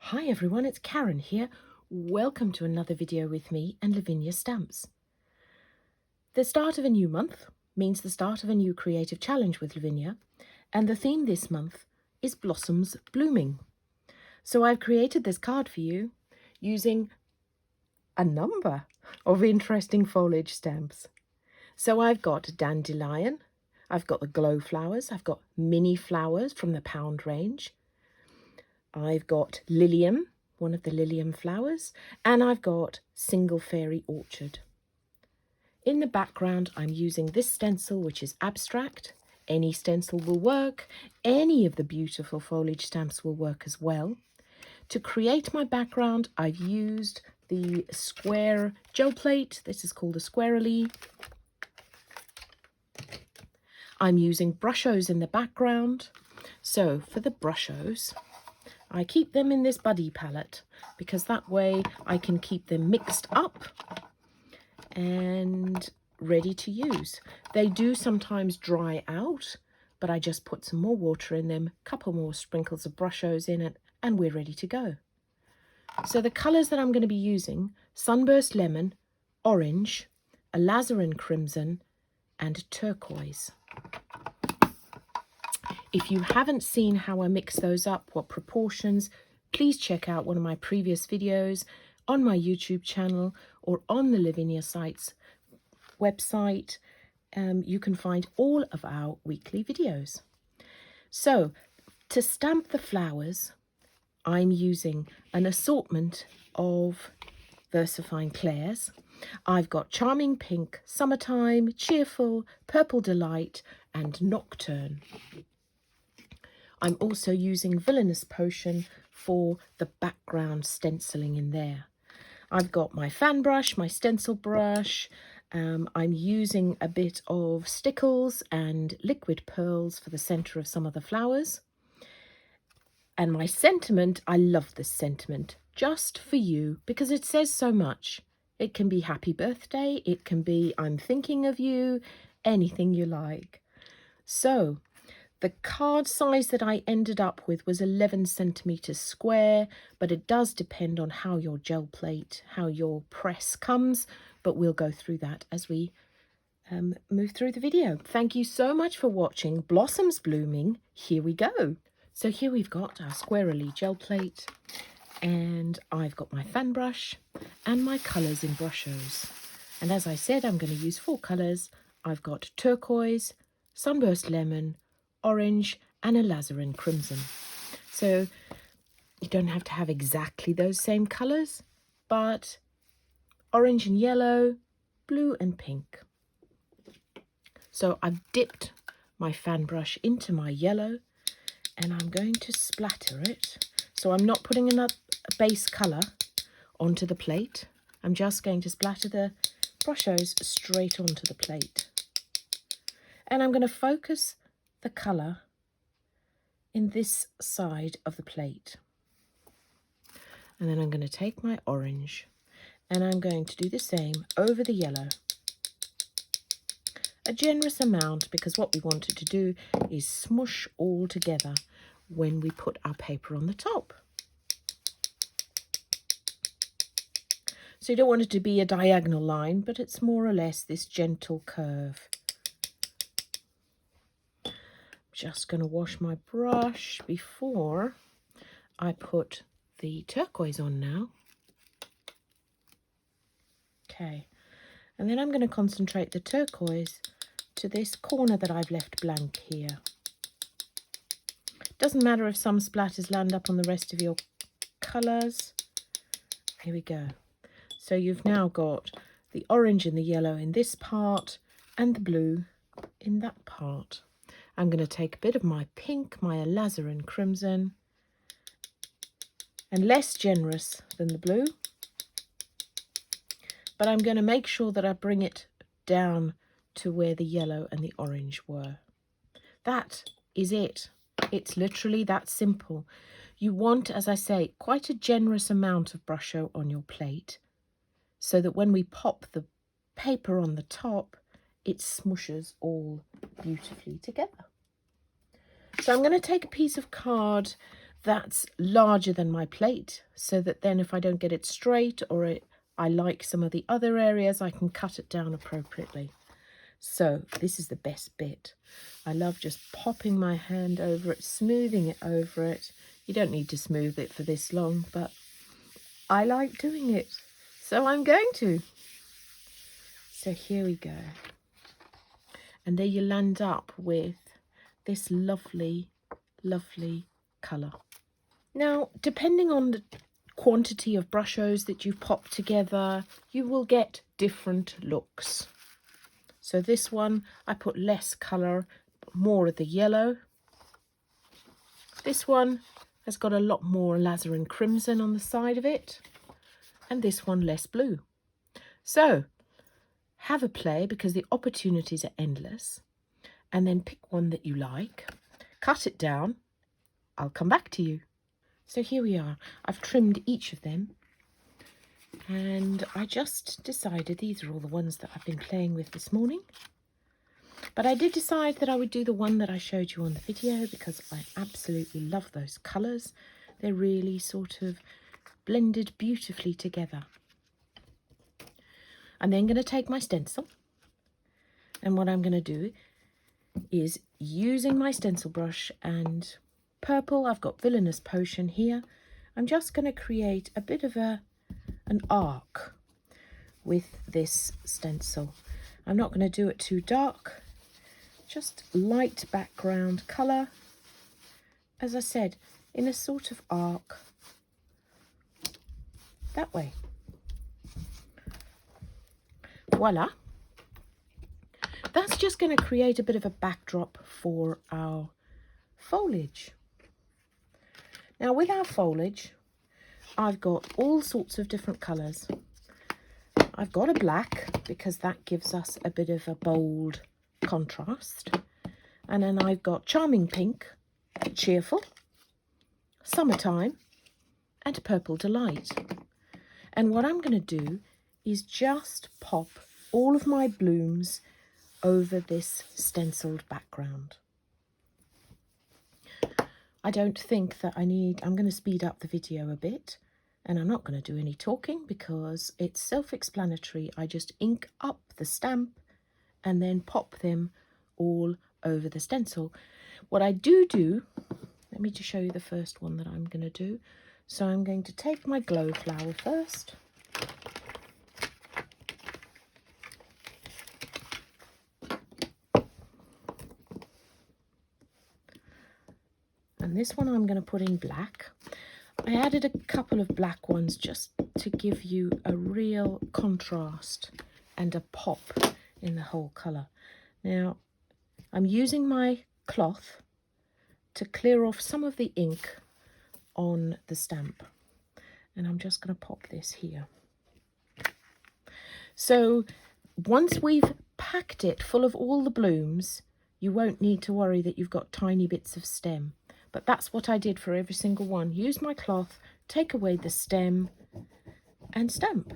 Hi everyone, it's Karen here. Welcome to another video with me and Lavinia Stamps. The start of a new month means the start of a new creative challenge with Lavinia, and the theme this month is Blossoms Blooming. So I've created this card for you using a number of interesting foliage stamps. So I've got dandelion, I've got the glow flowers, I've got mini flowers from the pound range, I've got lilium, one of the lilium flowers, and I've got single fairy orchard. In the background, I'm using this stencil, which is abstract. Any stencil will work. Any of the beautiful foliage stamps will work as well. To create my background, I've used the square gel plate. This is called a squarely. I'm using brushos in the background. So for the brushos, I keep them in this buddy palette because that way I can keep them mixed up and ready to use. They do sometimes dry out, but I just put some more water in them, a couple more sprinkles of brushos in it, and we're ready to go. So the colours that I'm going to be using: sunburst lemon, orange, alizarin crimson, and turquoise. If you haven't seen how I mix those up, what proportions, please check out one of my previous videos on my YouTube channel or on the Lavinia site's website. You can find all of our weekly videos. So to stamp the flowers, I'm using an assortment of VersaFine Clairs. I've got Charming Pink, Summertime, Cheerful, Purple Delight, and Nocturne. I'm also using Villainous Potion for the background stenciling in there. I've got my fan brush, my stencil brush. I'm using a bit of stickles and liquid pearls for the centre of some of the flowers. And my sentiment, I love this sentiment, just for you, because it says so much. It can be happy birthday, it can be I'm thinking of you, anything you like. So the card size that I ended up with was 11 centimetres square, but it does depend on how your gel plate, how your press comes, but we'll go through that as we move through the video. Thank you so much for watching Blossoms Blooming. Here we go. So here we've got our squarely gel plate, and I've got my fan brush and my colours in brushos. And as I said, I'm going to use 4 colours. I've got turquoise, sunburst lemon, orange, and alizarin crimson. So you don't have to have exactly those same colours, but orange and yellow, blue and pink. So I've dipped my fan brush into my yellow, and I'm going to splatter it. So I'm not putting a base colour onto the plate. I'm just going to splatter the brushos straight onto the plate. And I'm going to focus the colour in this side of the plate. And then I'm going to take my orange and I'm going to do the same over the yellow. A generous amount, because what we wanted to do is smush all together when we put our paper on the top. So you don't want it to be a diagonal line, but it's more or less this gentle curve. Just going to wash my brush before I put the turquoise on now. Okay, and then I'm going to concentrate the turquoise to this corner that I've left blank here. Doesn't matter if some splatters land up on the rest of your colours. Here we go. So you've now got the orange and the yellow in this part and the blue in that part. I'm going to take a bit of my pink, my alizarin crimson, and less generous than the blue, but I'm going to make sure that I bring it down to where the yellow and the orange were. That is it. It's literally that simple. You want, as I say, quite a generous amount of brusho on your plate so that when we pop the paper on the top, it smushes all beautifully together. So I'm going to take a piece of card that's larger than my plate, so that then if I don't get it straight or I like some of the other areas, I can cut it down appropriately. So this is the best bit. I love just popping my hand over it, smoothing it over it. You don't need to smooth it for this long, but I like doing it, so I'm going to. So here we go. And there you land up with this lovely, lovely colour. Now, depending on the quantity of brushos that you've popped together, you will get different looks. So this one, I put less colour, more of the yellow. This one has got a lot more alizarin crimson on the side of it. And this one less blue. So, have a play because the opportunities are endless. And then pick one that you like. Cut it down. I'll come back to you. So here we are. I've trimmed each of them. And I just decided these are all the ones that I've been playing with this morning. But I did decide that I would do the one that I showed you on the video because I absolutely love those colours. They're really sort of blended beautifully together. I'm then going to take my stencil. And what I'm going to do is using my stencil brush and purple, I've got Villainous Potion here. I'm just going to create a bit of an arc with this stencil. I'm not going to do it too dark, just light background colour. As I said, in a sort of arc, that way. Voila. That's just going to create a bit of a backdrop for our foliage. Now with our foliage, I've got all sorts of different colours. I've got a black because that gives us a bit of a bold contrast. And then I've got Charming Pink, Cheerful, Summertime, and Purple Delight. And what I'm going to do is just pop all of my blooms over this stenciled background. I don't think that I'm going to speed up the video a bit, and I'm not going to do any talking because it's self-explanatory. I just ink up the stamp and then pop them all over the stencil. What I do, let me just show you the first one that I'm going to do. So I'm going to take my glow flower first. And this one I'm going to put in black. I added a couple of black ones just to give you a real contrast and a pop in the whole colour. Now, I'm using my cloth to clear off some of the ink on the stamp. And I'm just going to pop this here. So once we've packed it full of all the blooms, you won't need to worry that you've got tiny bits of stem. But that's what I did for every single one. Use my cloth, take away the stem, and stamp.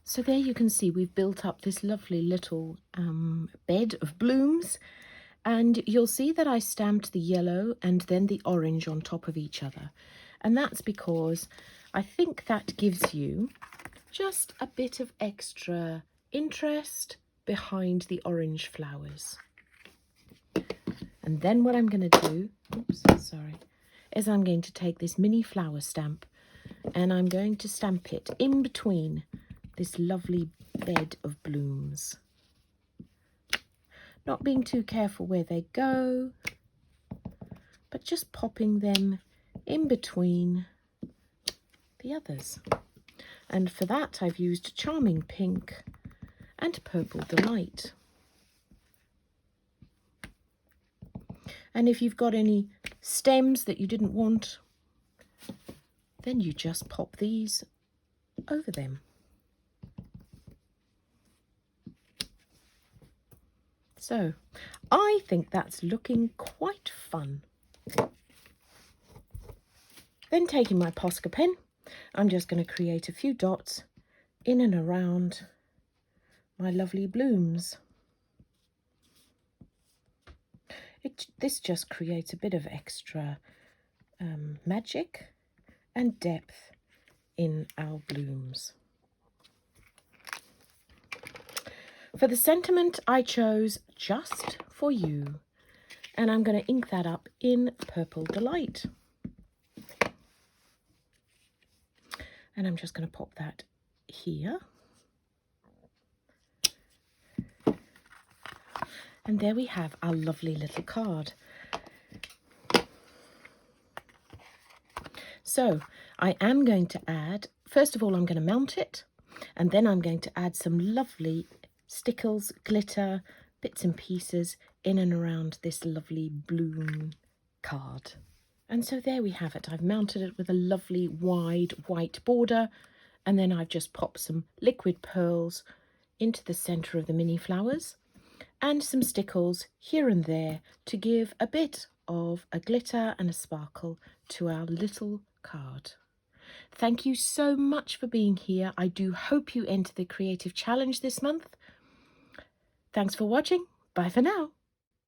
So there you can see we've built up this lovely little bed of blooms, And you'll see that I stamped the yellow and then the orange on top of each other. And that's because I think that gives you just a bit of extra interest behind the orange flowers. And then what I'm going to do, is I'm going to take this mini flower stamp and I'm going to stamp it in between this lovely bed of blooms. Not being too careful where they go, but just popping them in between the others. And for that I've used Charming Pink and Purple Delight. And if you've got any stems that you didn't want, then you just pop these over them. So I think that's looking quite fun. Then taking my Posca pen, I'm just going to create a few dots in and around my lovely blooms. This just creates a bit of extra magic and depth in our blooms. For the sentiment, I chose Just For You, and I'm going to ink that up in Purple Delight. And I'm just going to pop that here. And there we have our lovely little card. So I am going to add, first of all, I'm going to mount it, and then I'm going to add some lovely stickles, glitter, bits and pieces in and around this lovely bloom card. And so there we have it. I've mounted it with a lovely wide white border, and then I've just popped some liquid pearls into the centre of the mini flowers and some stickles here and there to give a bit of a glitter and a sparkle to our little card. Thank you so much for being here. I do hope you enter the creative challenge this month. Thanks for watching. Bye for now.